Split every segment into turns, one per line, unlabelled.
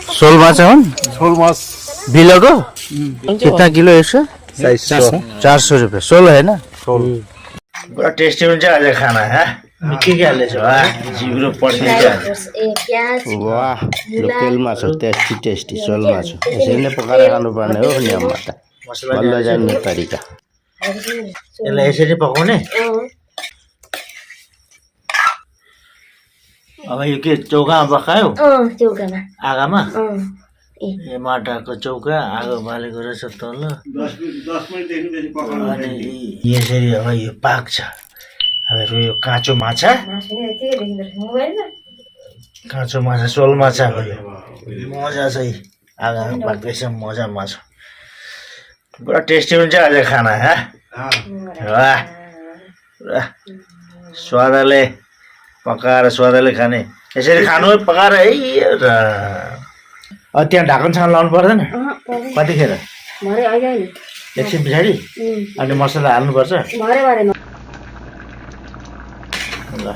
शोल माछा हुन्
शोल माछ
बिलोको कितना किलो यसो 400 रुपियाँ शोल होइन पुरा टेस्टी हुन्छ आज खाना के हालेछ जिब्रो पड्किन्छ वाह लोकल माछा टेस्टी टेस्टी शोल माछा यसरी नै पकाएर खानुपर्ने हो नियममा त बल्ल जान्ने तरिका यसलाई यसरी पकाउने अब यो के चौकामा पकायो
चौकामा
आगामा ए माटाको चौका आगो बालेको रहेछ तल अनि यसरी अब यो पाक्छ अब यो काँचो माछा शोल माछा भयो मजा चाहिँ आगामा पाक्दैछ मजा माछा पुरा टेस्टी हुन्छ आज खाना वाह पुरा स्वादले पकाएर स्वादले खाने यसरी खानु पकाएर है त्यहाँ ढाकनसँग लाउनु पर्दैन कतिखेर एकछिन पछाडि अनि मसला हाल्नुपर्छ ल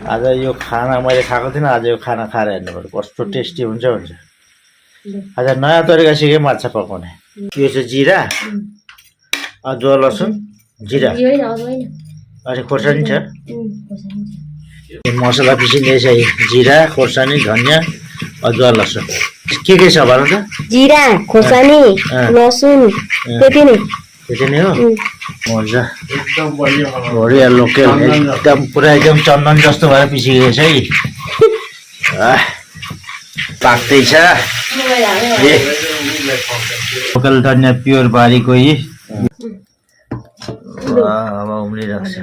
आज यो खाना मैले खाएको थिइनँ आज यो खाना खाएर हेर्नु पर्यो कस्तो टेस्टी हुन्छ आज नयाँ तरिका सिकेँ माछा पकाउने यो चाहिँ जिरा अदुवा लसुन जिरा अनि खोर्सानी छ मसला पिसिँदैछ जिरा खोर्सानी धनियाँ अदुवा लसुन के छ भन त
जिरा खोर्सानी लसुन त्यति नै
हो मजा एकदम बढिया लोकल एकदम पुरा एकदम चन्दन जस्तो भएर पिसिएको छ है पाक्दैछ लोकल धनियाँ प्योर बारीको अब उम्लिरहेको छ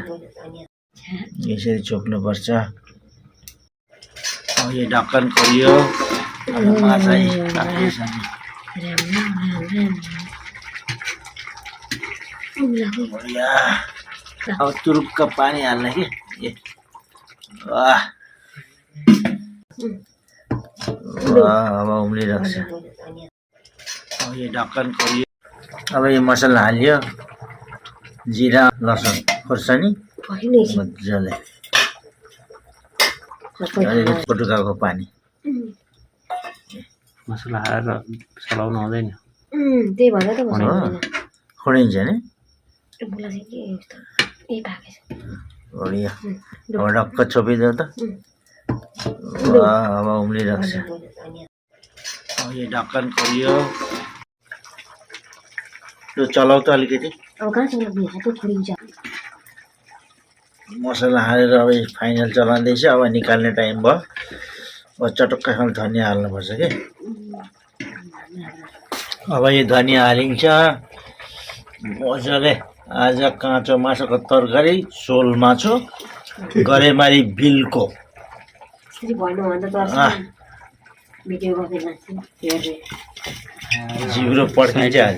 यसरी छोप्नुपर्छ यो ढक्कन खोलियो माछा पाक्दैछ बढिया अब तुरुक्क पानी हाल्ने कि अब उम्लिरहेको छ यो ढक्कन खोलियो अब यो मसला हालियो जिरा लसुन खोर्सानी मजाले पटुकाको पानी
मसला हालेर चलाउनु हुँदैन
त्यही भएर त
खोलिन्छ नि बढिया अब ढक्क छोपिदियो त अब उम्लिरहेको छ यो ढक्कन खोलियो यो चलाउ त अलिकति मसला हालेर अब फाइनल चलाउँदैछ अब निकाल्ने टाइम भयो अब चटक्क धनियाँ हाल्नुपर्छ कि अब यो धनियाँ हालिन्छ मजाले आज काँचो माछाको तरकारी शोल माछो गरेमारी बिलको जिब्रो पड्किन्छ आज